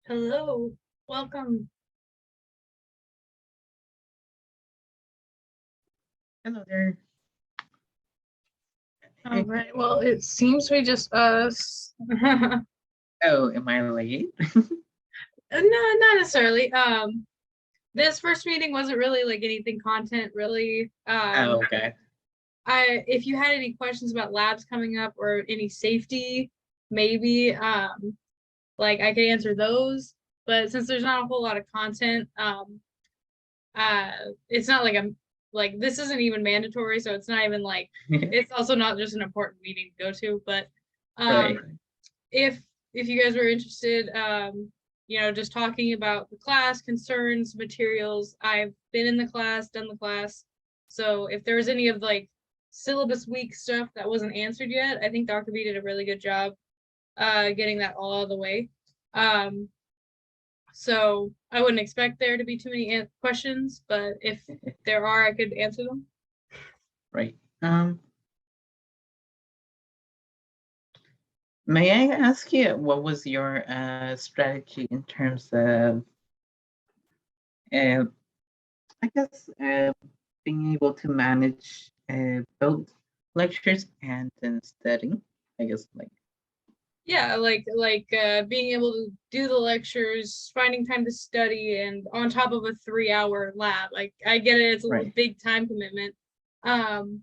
Hello, welcome. Hello there. All right, well, it seems we just us. No, Oh, am I late? not necessarily. This first meeting wasn't really like anything content really. Oh, okay. If you had any questions about labs coming up or any safety, maybe like I could answer those. But since there's not a whole lot of content, uh, it's not like I'm like this isn't even mandatory, so it's not even like it's also not just an important meeting to go to. But Right. um, if you guys were interested, just talking about the class concerns, materials, I've been in the class, done the class. So if there was any of like syllabus week stuff that wasn't answered yet, I think Dr. B did a really good job getting that all out of the way. So I wouldn't expect there to be too many questions, but if there are, I could answer them. Right. May I ask you what was your strategy in terms of, uh, I guess, being able to manage both lectures and then studying? I guess, like, Yeah, being able to do the lectures, finding time to study, and on top of a 3-hour lab. Like I get it, it's a right, big time commitment. Um,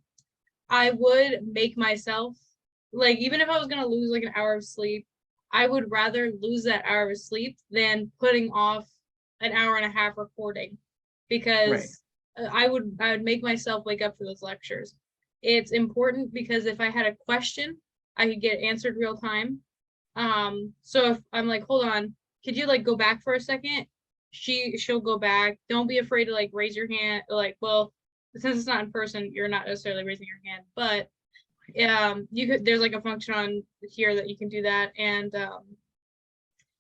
I would make myself like even if I was gonna lose like an hour of sleep, I would rather lose that hour of sleep than putting off an hour and a half recording right, because I would make myself wake up for those lectures. It's important because if I had a question, I could get answered real time. So if I'm like, hold on, could you like go back for a second? She'll go back. Don't be afraid to like raise your hand. Like, well, since it's not in person, you're not necessarily raising your hand, but you could there's like a function on here that you can do that, and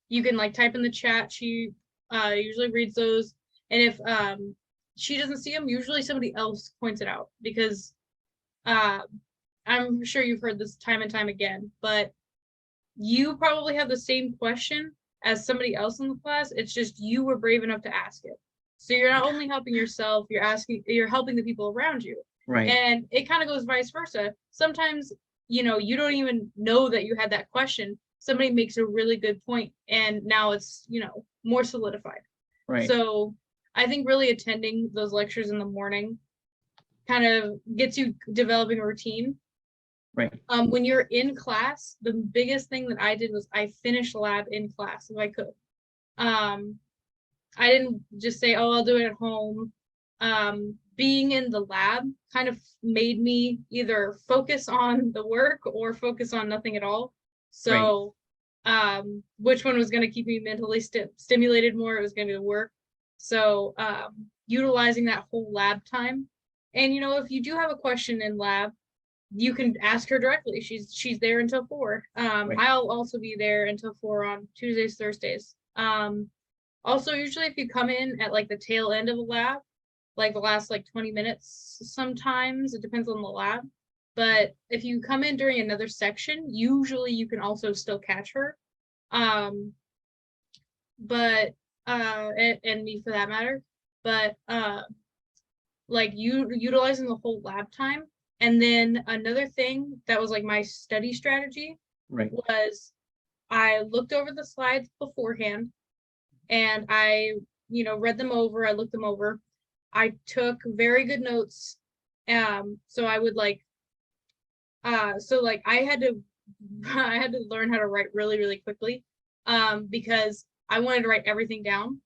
you can like type in the chat. She usually reads those, and if she doesn't see them, usually somebody else points it out because uh, I'm sure you've heard this time and time again, but you probably have the same question as somebody else in the class. It's just you were brave enough to ask it. So you're not only helping yourself, you're helping the people around you. right, And it kind of goes vice versa. Sometimes, you don't even know that you had that question. Somebody makes a really good point and now it's, more solidified. right, So I think really attending those lectures in the morning kind of gets you developing a routine. right, When you're in class, the biggest thing that I did was I finished lab in class if I could. Um, I didn't just say, oh, I'll do it at home. Being in the lab kind of made me either focus on the work or focus on nothing at all. right, So, which one was going to keep me mentally stimulated more? It was going to be the work. So, utilizing that whole lab time. And, if you do have a question in lab, you can ask her directly. She's there until 4. right, I'll also be there until 4 on Tuesdays, Thursdays. Also, usually if you come in at like the tail end of a lab, like the last like 20 minutes, sometimes it depends on the lab. But if you come in during another section, usually you can also still catch her. Um, but and me for that matter. But like you utilizing the whole lab time. And then another thing that was like my study strategy right, was I looked over the slides beforehand and I, read them over, I looked them over. I took very good notes. So I would like so like I had to I had to learn how to write really, really quickly because I wanted to write everything down.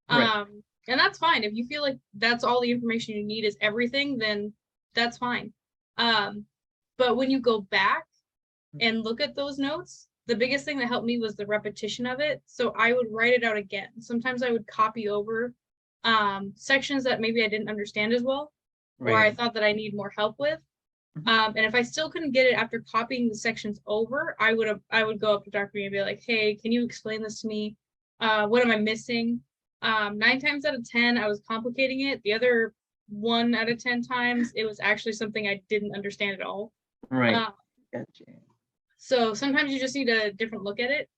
right, And that's fine. If you feel like that's all the information you need is everything, then that's fine. Um, but when you go back and look at those notes, the biggest thing that helped me was the repetition of it. So I would write it out again. Sometimes I would copy over sections that maybe I didn't understand as well, or I right, thought that I need more help with. And if I still couldn't get it after copying the sections over, I would go up to Dr. B and be like, hey, can you explain this to me? What am I missing? 9 times out of 10, I was complicating it. The other 1 out of 10 times, it was actually something I didn't understand at all. right. Uh, Gotcha. so sometimes you just need a different look at it.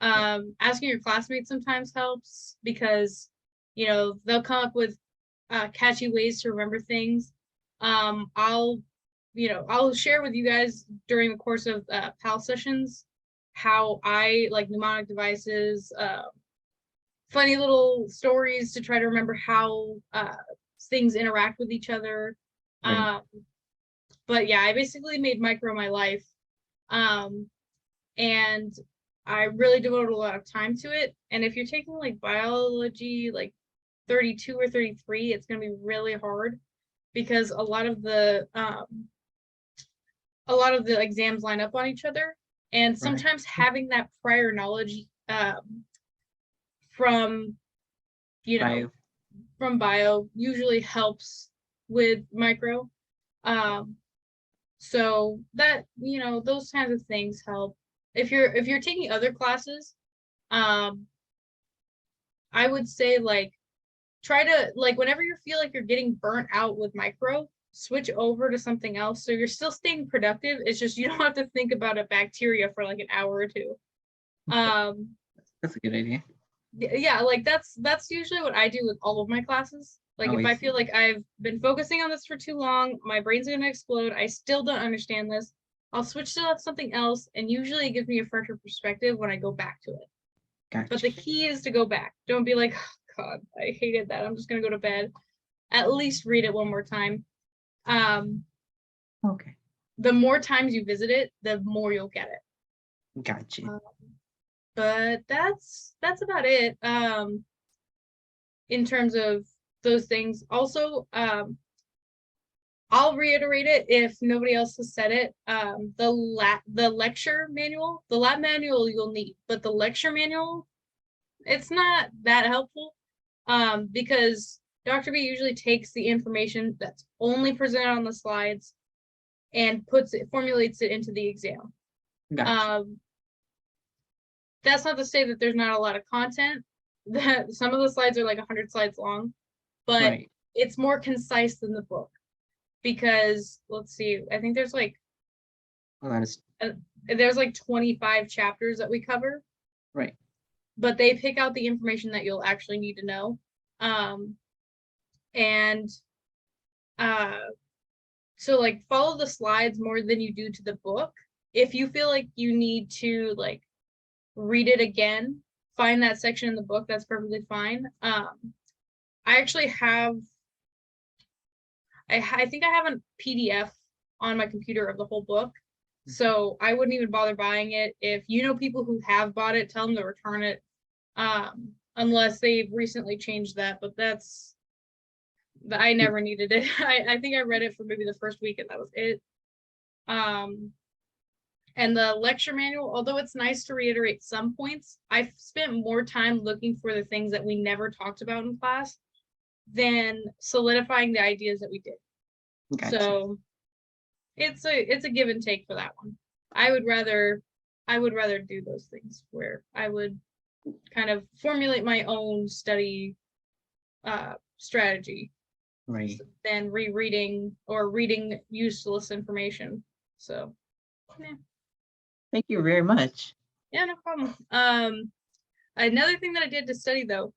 Asking your classmates sometimes helps because, you know, they'll come up with catchy ways to remember things. I'll, you know, I'll share with you guys during the course of PAL sessions how I like mnemonic devices, funny little stories to try to remember how things interact with each other. Right. But yeah, I basically made micro my life. And I really devoted a lot of time to it. And if you're taking like biology, like 32 or 33, it's going to be really hard because a lot of the exams line up on each other. And Right. sometimes having that prior knowledge from, you know, Bio. from bio usually helps with micro. Um, so that, you know, those kinds of things help. If you're taking other classes, um, I would say like try to like whenever you feel like you're getting burnt out with micro, switch over to something else. So you're still staying productive. It's just you don't have to think about a bacteria for like an hour or two. Um, That's a good idea. yeah, like that's usually what I do with all of my classes. Like Oh, if I I see. feel like I've been focusing on this for too long, my brain's gonna explode, I still don't understand this, I'll switch to something else, and usually it gives me a fresher perspective when I go back to it. But Gotcha. the key is to go back. Don't be like, oh, God, I hated that. I'm just gonna go to bed. At least read it one more time. Um, Okay. the more times you visit it, the more you'll get it. Gotcha. But that's about it. In terms of those things. Also, I'll reiterate it if nobody else has said it. The lecture manual, the lab manual you'll need, but the lecture manual, it's not that helpful. Because Dr. B usually takes the information that's only presented on the slides and formulates it into the exam. Gotcha. That's not to say that there's not a lot of content. That some of the slides are like 100 slides long, but Right. it's more concise than the book because let's see, I think Well, that is uh, there's like 25 chapters that we cover, right. but they pick out the information that you'll actually need to know. And uh, so like follow the slides more than you do to the book. If you feel like you need to like read it again, find that section in the book, that's perfectly fine. I actually have I think I have a PDF on my computer of the whole book. So I wouldn't even bother buying it. If you know people who have bought it, tell them to return it. Unless they've recently changed that, but I never needed it. I think I read it for maybe the first week and that was it. And the lecture manual, although it's nice to reiterate some points, I've spent more time looking for the things that we never talked about in class than solidifying the ideas that we did. Gotcha. So it's a give and take for that one. I would rather do those things where I would kind of formulate my own study strategy Right. than rereading or reading useless information. So yeah. Thank you very much. Yeah, no problem. Another thing that I did to study though,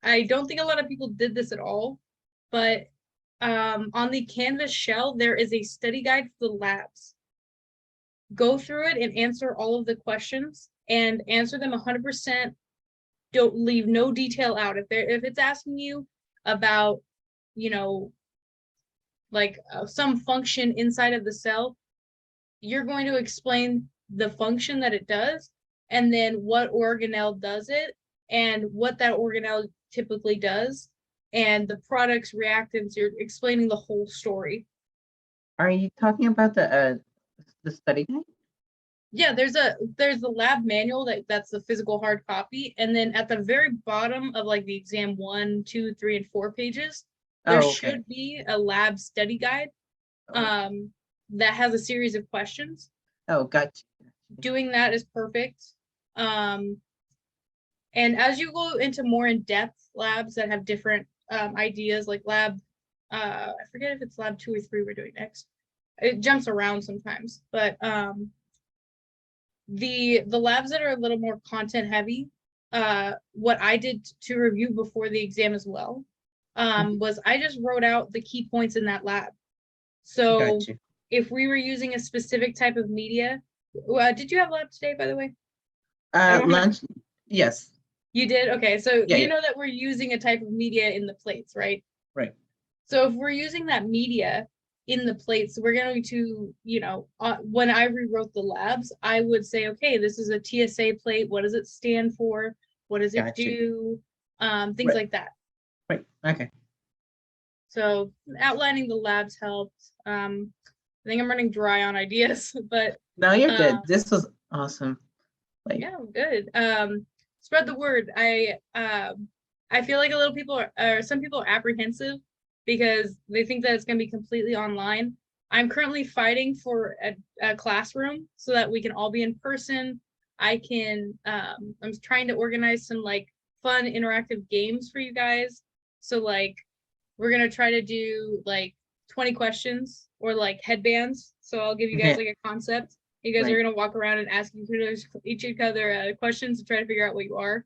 I don't think a lot of people did this at all, but on the Canvas shell, there is a study guide for the labs. Go through it and answer all of the questions and answer them 100%. Don't leave no detail out. If it's asking you about, you know, like some function inside of the cell, you're going to explain the function that it does and then what organelle does it and what that organelle typically does and the products reactants. You're explaining the whole story. Are you talking about the study guide? Yeah, there's the lab manual that's the physical hard copy, and then at the very bottom of like the exam 1, 2, 3, and 4 pages, there Oh, okay. should be a lab study guide Okay. that has a series of questions. Oh, gotcha. Doing that is perfect. Um, and as you go into more in-depth labs that have different ideas, like I forget if it's lab 2 or 3 we're doing next. It jumps around sometimes, but the labs that are a little more content heavy, what I did to review before the exam as well, was I just wrote out the key points in that lab. So Got you. if we were using a specific type of media, did you have lab today, by the way? Lunch. Yes. You did? Okay, so Yeah. you Yeah. know that we're using a type of media in the plates, right? Right. So if we're using that media in the plates, we're going to, when I rewrote the labs, I would say, okay, this is a TSA plate. What does it stand for? What does it Got you. do? Things Right. like that. Right. Okay. So outlining the labs helped. I think I'm running dry on ideas, but No, you're good. This was awesome. Like, yeah, good. Spread the word. I feel like a little people are some people are apprehensive because they think that it's going to be completely online. I'm currently fighting for a classroom so that we can all be in person. I'm trying to organize some like fun interactive games for you guys. So like we're gonna try to do like 20 questions or like headbands. So I'll give you guys like a concept. You guys are right. gonna walk around and ask each other questions to try to figure out what you are.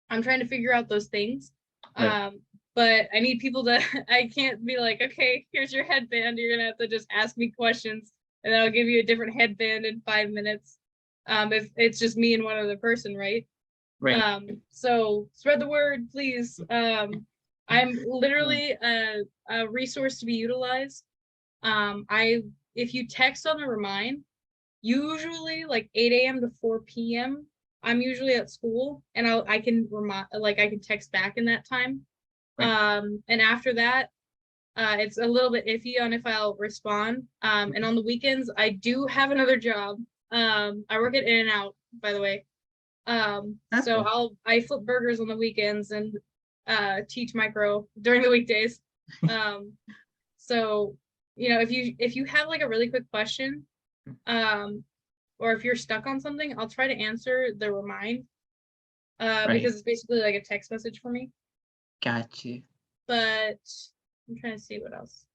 I'm trying to figure out those things. Right. But I need people to, I can't be like, okay, here's your headband. You're gonna have to just ask me questions and then I'll give you a different headband in 5 minutes. If it's just me and one other person, right? Right. So spread the word, please. I'm Mm. literally a resource to be utilized. If you text on the remind, usually like 8 a.m. to 4 p.m. I'm usually at school and I can remind I can text back in that time. Right. And after that, it's a little bit iffy on if I'll respond. And on the weekends, I do have another job. I work at In-N-Out, by the way. That's So good. I flip burgers on the weekends and teach micro during the weekdays. Um, so if you have like a really quick question, um, or if you're stuck on something, I'll try to answer the remind, Right. because it's basically like a text message for me. Got you. But I'm trying to see what else.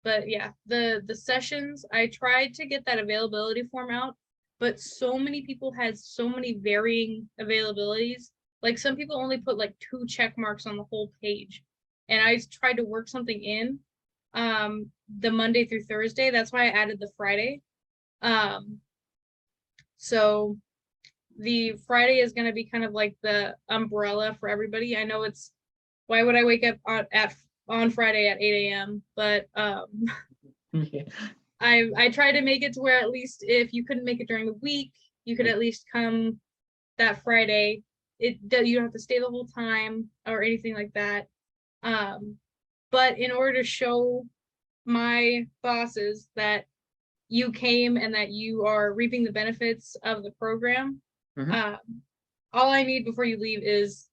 But yeah, the sessions, I tried to get that availability form out, but so many people had so many varying availabilities. Like some people only put like 2 check marks on the whole page. And I tried to work something in the Monday through Thursday. That's why I added the Friday. Um, so the Friday is going to be kind of like the umbrella for everybody. I know it's why would I wake up on Friday at 8 a.m. But Yeah. I try to make it to where at least if you couldn't make it during the week, you could Right. at least come that Friday. You don't have to stay the whole time or anything like that. But in order to show my bosses that you came and that you are reaping the benefits of the program, Mm-hmm. uh, all I need before you leave is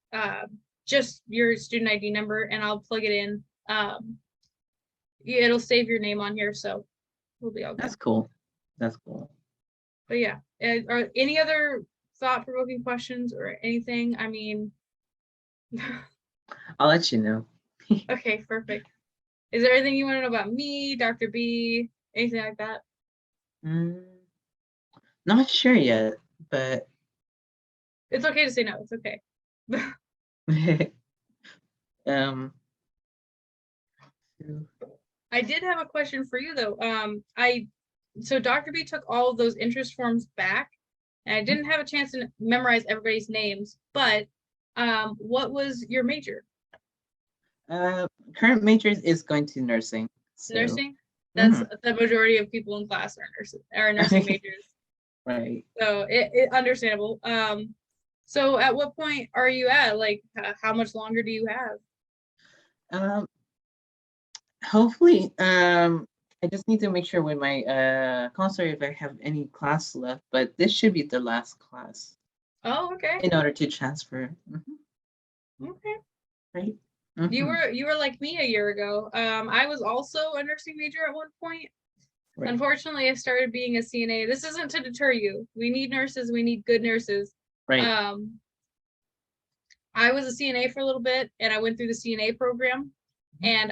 just your student ID number, and I'll plug it in. It'll save your name on here, so we'll be all good. That's cool. That's cool. But yeah, are any other thought-provoking questions or anything? I mean, I'll let you know. okay, perfect. Is there anything you want to know about me, Dr. B, anything like that? Mm, not sure yet, but It's okay to say no. It's okay. um, I did have a question for you though. So Dr. B took all of those interest forms back, and I didn't have a chance to memorize everybody's names, but what was your major? current major is going to nursing. So, Nursing? That's mhm. the majority of people in class are nurses, are nursing majors. Right. So it understandable. So at what point are you at? Like, how much longer do you have? Um, hopefully, I just need to make sure with my counselor if I have any class left, but this should be the last class Oh, okay. in order to transfer. Okay. Right. You were like me a year ago. I was also a nursing major at one point. Right. Unfortunately, I started being a CNA. This isn't to deter you. We need nurses. We need good nurses. Right. I was a CNA for a little bit, and I went through the CNA program, and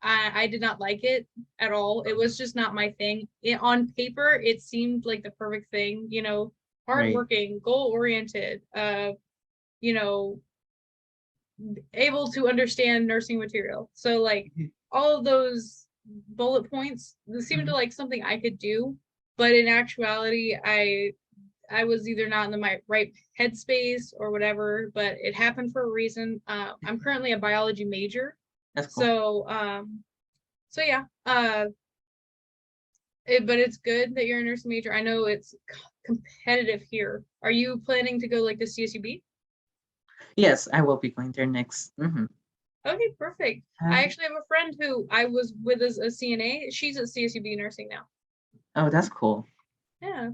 I did not like it at all. It was just not my thing. On paper, it seemed like the perfect thing, you know, Right. hardworking, goal oriented, you know, able to understand nursing material. So like all of those bullet points, this seemed to Mhm. like something I could do, but in actuality, I was either not in the right headspace or whatever, but it happened for a reason. I'm currently a biology major, That's cool. so yeah. But it's good that you're a nursing major. I know it's competitive here. Are you planning to go like the CSUB? Yes, I will be going there next. Okay, perfect. I Um, actually have a friend who I was with as a CNA. She's at CSUB nursing now. oh, that's cool. Yeah.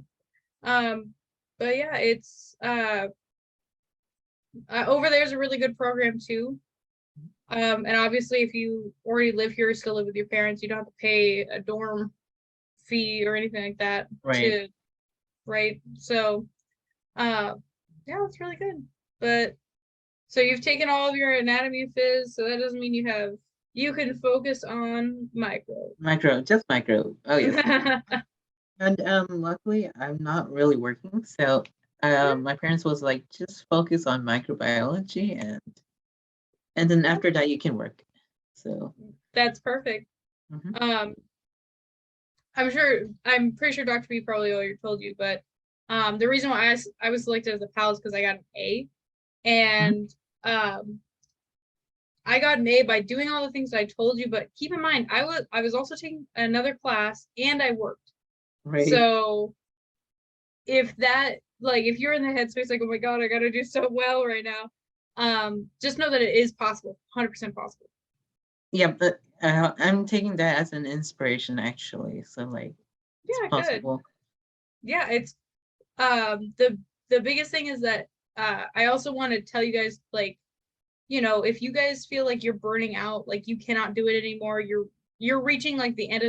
Um, but yeah, it's over there's a really good program too. And obviously, if you already live here or still live with your parents, you don't have to pay a dorm fee or anything like that Right. to, right? So, uh, yeah, that's really good. But so you've taken all of your anatomy phys, so that doesn't mean you can focus on micro. Micro, just micro. Oh yes. And luckily I'm not really working, so my parents was like, just focus on microbiology, and then after that you can work. So That's perfect. mhm. Um, I'm pretty sure Dr. B probably already told you, but the reason why I was selected as a PAL is because I got an A, Mhm. and um, I got an A by doing all the things that I told you. But keep in mind, I was also taking another class and I worked. Right. So if that like if you're in the headspace like, oh my god, I gotta do so well right now, just know that it is possible, 100% possible. Yeah, but I'm taking that as an inspiration actually. So like it's Yeah, good. possible. Yeah, it's the biggest thing is that I also want to tell you guys, like, you know, if you guys feel like you're burning out, like you cannot do it anymore, you're reaching like the end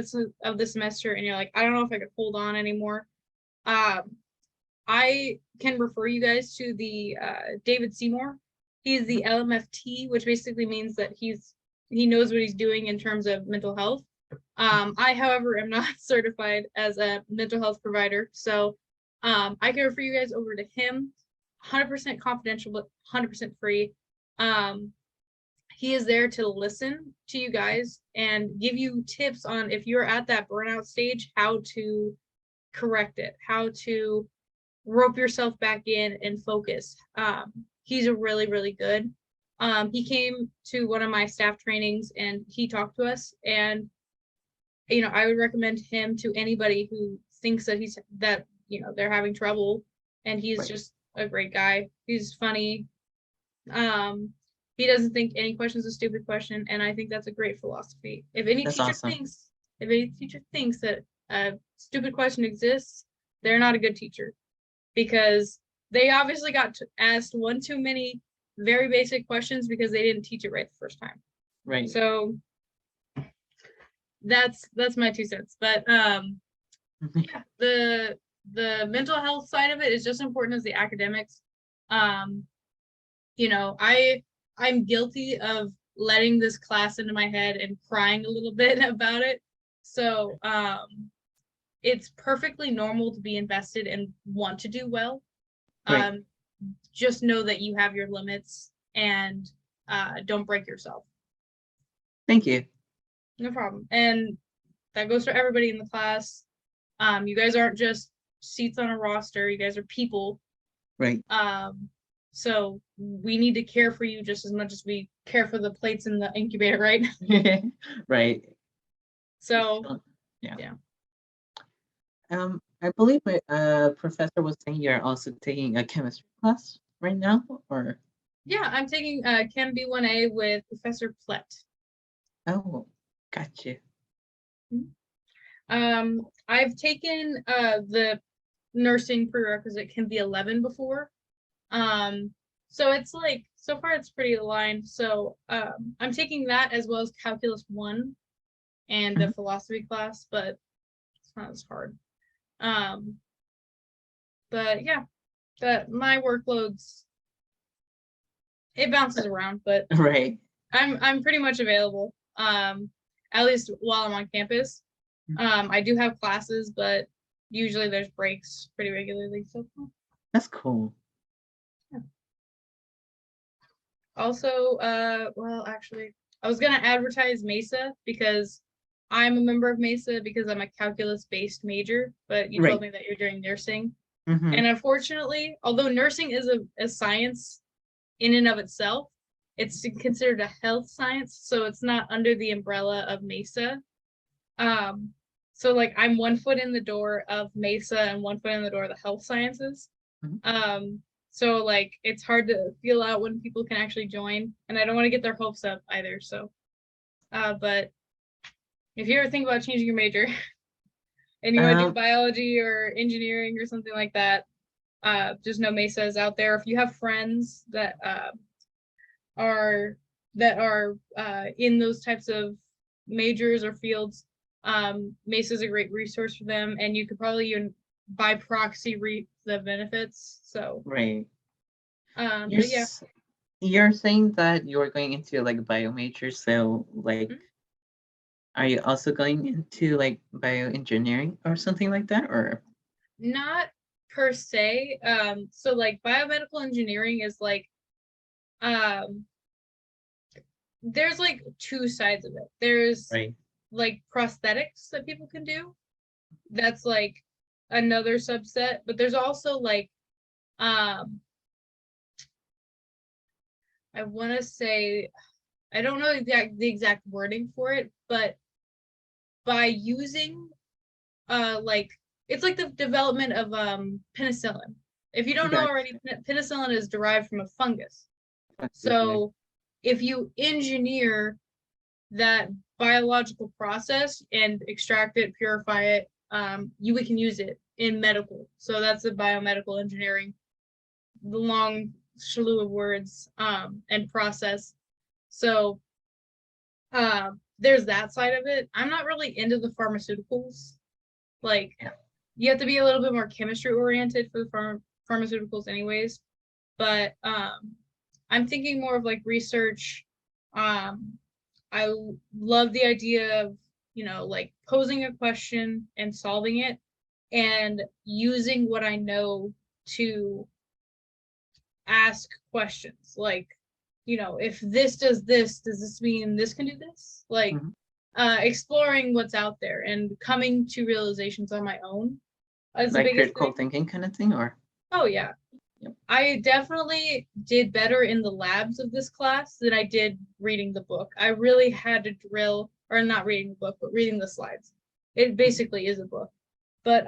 of the semester and you're like, I don't know if I could hold on anymore. um I can refer you guys to the David Seymour. He's Mhm. the LMFT, which basically means that he knows what he's doing in terms of mental health. I, however, am not certified as a mental health provider, so I can refer you guys over to him. 100% confidential, but 100% free. Um, he is there to listen to you guys and give you tips on if you're at that burnout stage, how to correct it, how to rope yourself back in and focus. He's a really, really good. He came to one of my staff trainings and he talked to us. And, you know, I would recommend him to anybody who thinks that you know, they're having trouble. And he's Right. just a great guy. He's funny. Um, he doesn't think any question is a stupid question. And I think that's a great philosophy. That's awesome. If any teacher thinks that a stupid question exists, they're not a good teacher, because they obviously got asked one too many very basic questions because they didn't teach it right the first time. Right. So that's my 2 cents. But yeah, the mental health side of it is just as important as the academics. Um, you know, I'm guilty of letting this class into my head and crying a little bit about it. So it's perfectly normal to be invested and want to do well. Right. Um, just know that you have your limits and don't break yourself. Thank you. No problem. And that goes for everybody in the class. You guys aren't just seats on a roster. You guys are people. Right. So we need to care for you just as much as we care for the plates in the incubator, right? Right. So Yeah. yeah. I believe my professor was saying you're also taking a chemistry class right now, or Yeah, I'm taking Chem B1A with Professor Plett. oh, gotcha. I've taken the nursing prerequisite Chem B11 before. Um, so it's like so far it's pretty aligned. So I'm taking that as well as Calculus 1 and the Mhm. philosophy class, but it's not as hard. Um, but yeah, that my workloads, it bounces around, but Right. I'm pretty much available. at least while I'm on campus. Mhm. I do have classes, but usually there's breaks pretty regularly. So That's cool. yeah. Also, well, actually, I was gonna advertise Mesa because I'm a member of Mesa because I'm a calculus-based major, but you told Right. me that you're doing nursing. Mm-hmm. And unfortunately, although nursing is a science in and of itself, it's considered a health science, so it's not under the umbrella of Mesa. Um, so like I'm 1 foot in the door of Mesa and 1 foot in the door of the health sciences. Mm-hmm. Um, so like it's hard to feel out when people can actually join, and I don't want to get their hopes up either. So, but if you ever think about changing your major and you want to do Um, biology or engineering or something like that, just know Mesa is out there. If you have friends that are in those types of majors or fields, Mesa is a great resource for them, and you could probably even by proxy reap the benefits. So, right. You're but yeah. s- you're saying that you're going into like bio major, so like Mhm. are you also going into like bioengineering or something like that? Or Not per se. So like biomedical engineering is like um there's like two sides of it. There's right? like prosthetics that people can do. That's like another subset, but there's also like um I want to say I don't know the exact wording for it, but by using like it's like the development of penicillin. If you don't know already, Gotcha. penicillin is derived from a fungus. Yeah. So if you engineer that biological process and extract it, purify it, we can use it in medical. So that's the biomedical engineering, the long slew of words and process. So there's that side of it. I'm not really into the pharmaceuticals. Like Yeah. you have to be a little bit more chemistry oriented for the pharmaceuticals anyways. But I'm thinking more of like research. Um, I love the idea of, like posing a question and solving it and using what I know to ask questions. Like, if this does this mean this can do this? Like, Mhm. exploring what's out there and coming to realizations on my own is the Like biggest critical thing. thinking kind of thing, or Oh, yeah. yep. I definitely did better in the labs of this class than I did reading the book. I really had to drill, or not reading the book, but reading the slides. It Mhm. basically is a book. But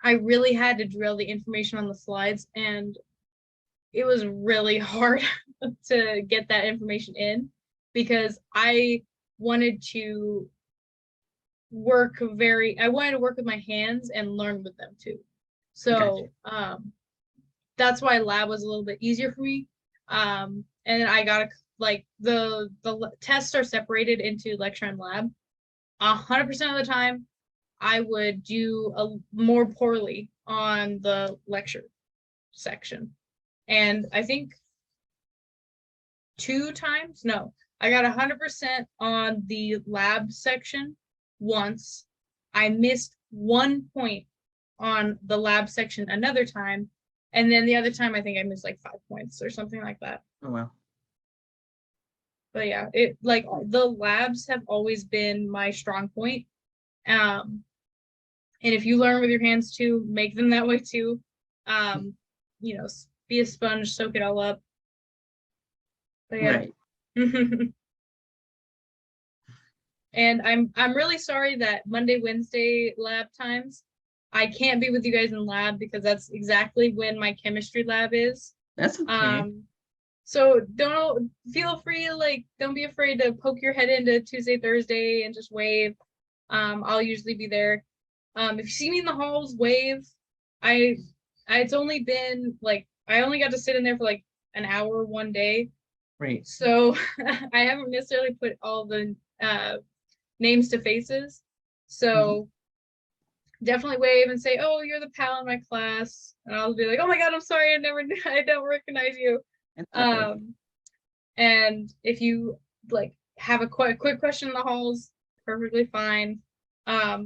I really had to drill the information on the slides, and it was really hard to get that information in because wanted to I wanted to work with my hands and learn with them too. Gotcha. So that's why lab was a little bit easier for me. And I got like the tests are separated into lecture and lab. 100% of the time, I would do a more poorly on the lecture section, and I think 2 times, no, I got 100% on the lab section once. I missed 1 point on the lab section another time, and then the other time I think I missed like 5 points or something like that. Oh well. But yeah, it like the labs have always been my strong point. Um, and if you learn with your hands too, make them that way too. Um, be a sponge, soak it all up. But yeah. Right. And I'm really sorry that Monday, Wednesday lab times, I can't be with you guys in lab because that's exactly when my chemistry lab is. That's okay. Um, so don't feel free, like don't be afraid to poke your head into Tuesday, Thursday and just wave. I'll usually be there. If you see me in the halls, wave. I it's only been like I only got to sit in there for like an hour one day. Right. So I haven't necessarily put all the names to faces. Mhm. So definitely wave and say, "Oh, you're the pal in my class," and I'll be like, "Oh my god, I'm sorry, I don't recognize you." It's okay. Um, and if you like have a quick question in the halls, perfectly fine. I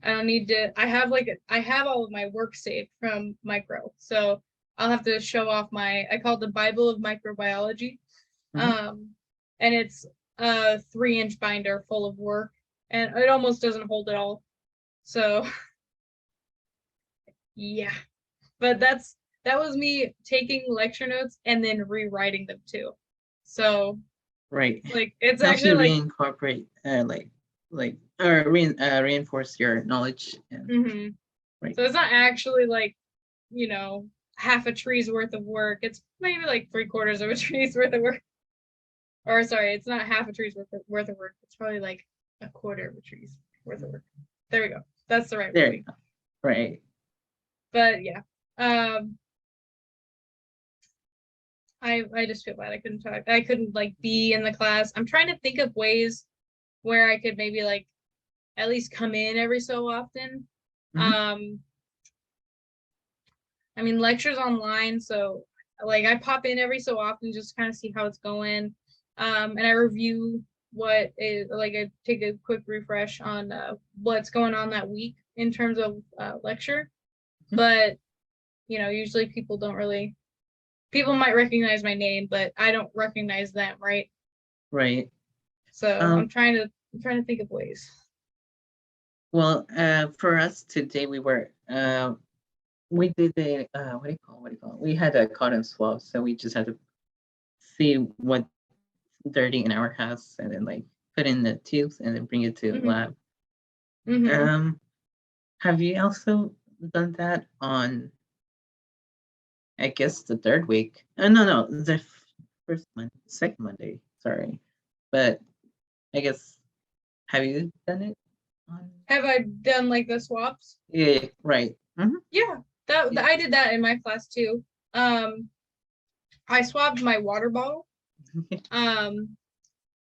don't need to, I have all of my work saved from micro. So I'll have to show off I call it the Bible of Microbiology. Mhm. And it's a 3-inch binder full of work and it almost doesn't hold it all. So yeah, but that was me taking lecture notes and then rewriting them too. So Right. like, it's Helps actually you like, reincorporate, reinforce your knowledge. And, mhm. right. So it's not actually like, half a tree's worth of work. It's maybe like 3/4 of a tree's worth of work. Or sorry, it's not half a tree's worth of work. It's probably like a quarter of a tree's worth of work. There we go. That's the right There you wording. go. Right. But yeah. I just feel bad I couldn't talk. I couldn't like be in the class. I'm trying to think of ways where I could maybe like at least come in every so often. Mhm. I mean, lectures online, so like I pop in every so often just kind of see how it's going. And I review what is like I take a quick refresh on what's going on that week in terms of lecture. Mhm. But usually people might recognize my name, but I don't recognize them, right? Right. So Um, I'm trying to think of ways. well, for us today, we did a, what do you call it? We had a cotton swab, so we just had to see what dirty in our house and then like put in the tubes and then bring it to Hmm. lab. Hmm. Um, have you also done that on, I guess, the third week? No, the first month, second Monday. Sorry, but I guess, have you done it on? Have I done like the swaps? Yeah, right. Yeah, that Yeah. I did that in my class too. Um, I swabbed my water bottle. Um,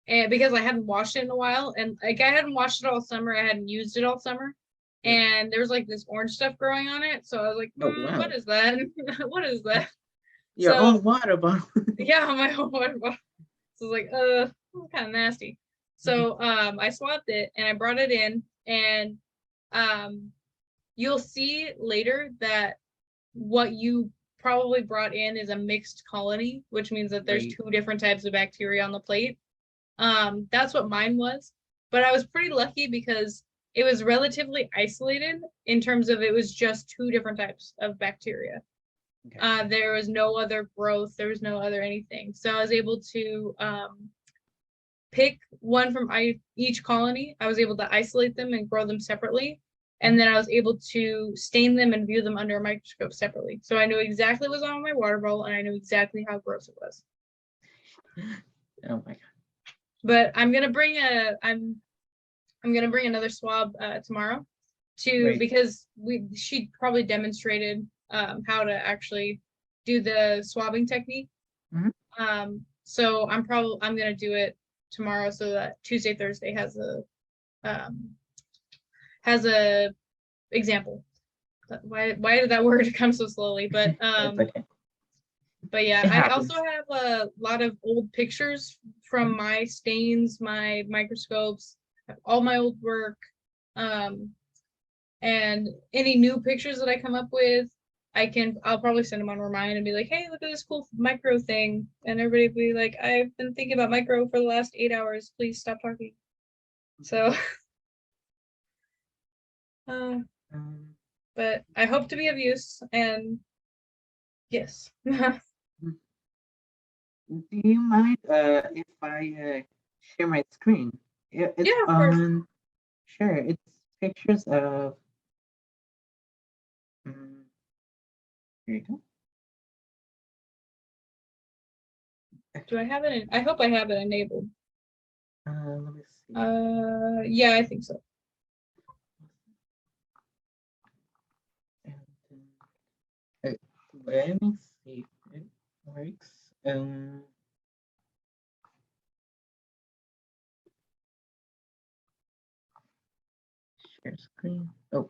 and because I hadn't washed it in a while, and like I hadn't washed it all summer, I hadn't used it all summer, Yeah. and there was like this orange stuff growing on it. So I was like, Oh what wow, is that? What is that? your So own water bottle. yeah, my whole water bottle. So I was like, kind of nasty. So I swabbed it and I brought it in, and um, you'll see later that what you probably brought in is a mixed colony, which means that there's Right. 2 different types of bacteria on the plate. That's what mine was, but I was pretty lucky because it was relatively isolated in terms of it was just 2 different types of bacteria. Okay. There was no other growth, there was no other anything. So I was able to pick one from each colony. I was able to isolate them and grow them separately. And Mhm. then I was able to stain them and view them under a microscope separately. So I knew exactly what was on my water bottle and I knew exactly how gross it was. Oh my god. But I'm gonna bring another swab tomorrow Right. because she probably demonstrated how to actually do the swabbing technique. Mhm. So I'm gonna do it tomorrow so that Tuesday, Thursday um, has a example. Why did that word come so slowly? It's okay. But yeah, It I also happens. have a lot of old pictures from Mhm. my stains, my microscopes, all my old work, um, and any new pictures that I come up with. I'll probably send them on Remind and be like, hey, look at this cool micro thing. And everybody be like, I've been thinking about micro for the last 8 hours. Please stop talking. So, uh, Um, but I hope to be of use and yes. Yeah, do you mind if I share my screen? It's of course. on. Sure. It's pictures of. Mm, here you go. Do I have it? I hope I have it enabled. Let me see. Yeah, I think so. And, uh, let me see if it works. Share screen. Oh,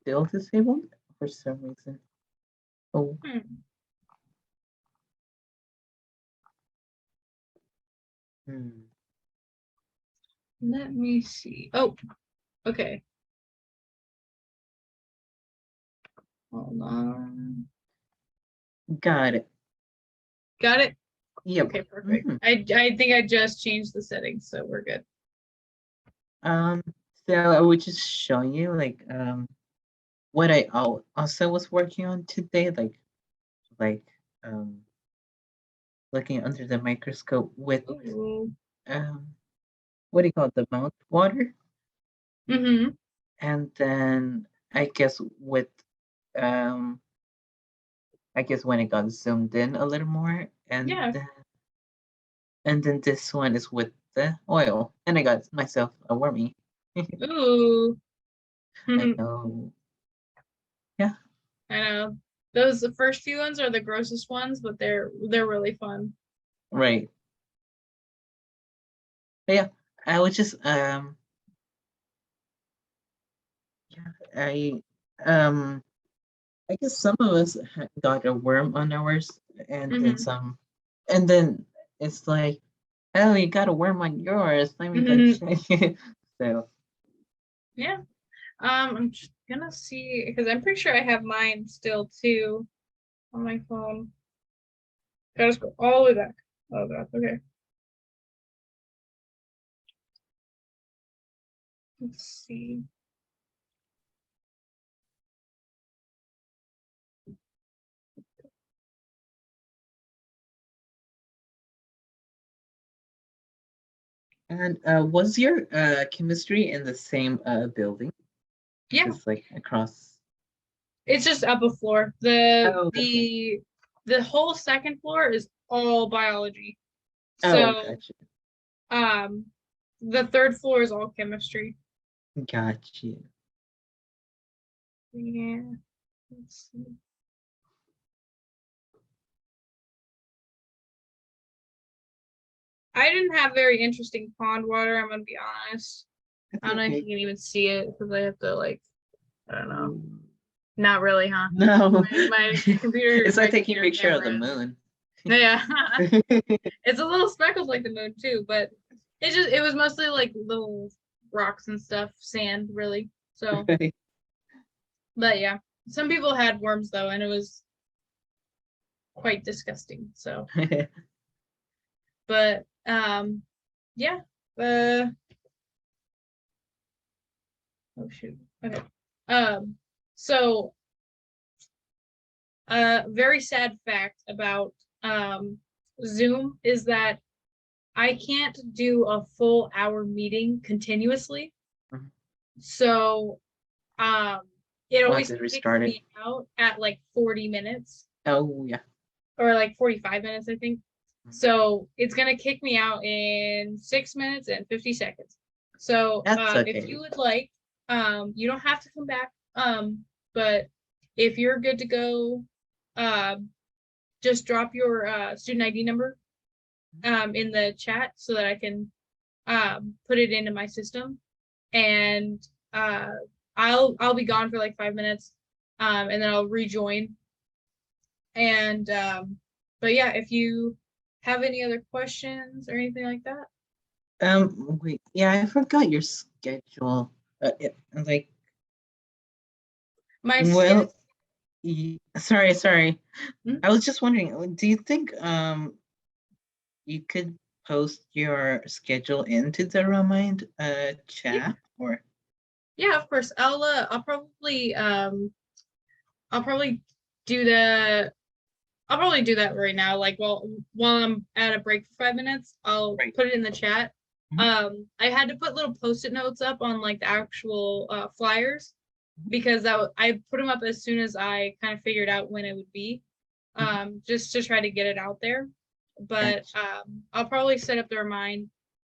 still disabled for some reason. Oh, Hmm. Hmm. Let me see. Oh, okay. Hold on. Got it. Got it? Yep. Okay, perfect. Mhm. I think I just changed the settings, so we're good. Um, so I would just show you like what I also was working on today, like um looking under the microscope with Ooh. um what do you call it, the mouth water, Mm-hmm. and then I guess with um I guess when it got zoomed in a little more, Yeah. and then this one is with the oil, and I got myself a wormy. Ooh. I I know. Yeah, know. Those the first few ones are the grossest ones, but they're really fun. right. But yeah, I was just yeah, um I guess some of us got a worm on ours, and then Mm-hmm. some, and then it's like, oh, you got a worm on yours. Let me go Mm-hmm. check it. So Yeah. I'm just gonna see because I'm pretty sure I have mine still too on my phone. Gotta scroll all the way back. Oh god. Okay. Let's see. and was your chemistry in the same building? Yeah, Just like across. it's just up a floor. The Oh, okay. the the whole second floor is all biology. Oh, So gotcha. um the third floor is all chemistry. Gotcha. Yeah. Let's see. I didn't have very interesting pond water, I'm gonna be honest. That's I don't know if okay. you can even see it because I have to like I don't know. Mm, Not really, huh? no, My computer it's like my taking a computer picture of the camera is moon. yeah. It's a little speckled like the moon too, but it was mostly like little rocks and stuff, sand really. So Right. but yeah. Some people had worms though, and it was quite disgusting. So but yeah. Uh oh shoot. Okay. Um so a very sad fact about Zoom is that I can't do a full hour meeting continuously. Mhm. So um it We'll have always to kicks restart it. me out at like 40 minutes Oh, yeah. or like 45 minutes, I think. Mhm. So it's gonna kick me out in 6 minutes and 50 seconds. So That's if you okay. would like, you don't have to come back. But if you're good to go, um, just drop your student ID number in the chat so that I can put it into my system, and uh, I'll be gone for like 5 minutes, and then I'll rejoin. And but yeah, if you have any other questions or anything like that, Wait, yeah, I forgot your schedule. Like, my schedule. well, sorry. Hmm? I was just wondering, do you think you could post your schedule into the Remind Yeah, chat, or yeah, of course. I'll probably do the I'll probably do that right now. Like while I'm at a break for 5 minutes, I'll right? put it in the chat. Mhm. I had to put little post-it notes up on like the actual flyers because I put them up as soon as I kind of figured out when it would be, Mhm. just to try to get it out there. But Gotcha. I'll probably set up the remind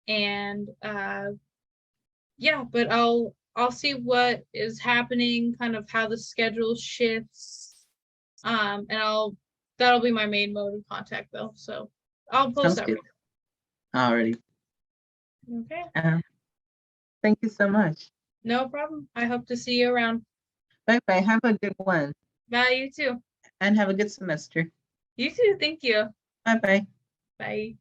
and yeah, but I'll see what is happening, kind of how the schedule shifts, and that'll be my main mode of contact though. So I'll post Sounds that good. right Alrighty. now. Okay. Um, thank you so much. No problem. I hope to see you around. Bye bye. Have a good one, Bye, you too. and have a good semester. You too. Thank you. Bye bye. Bye.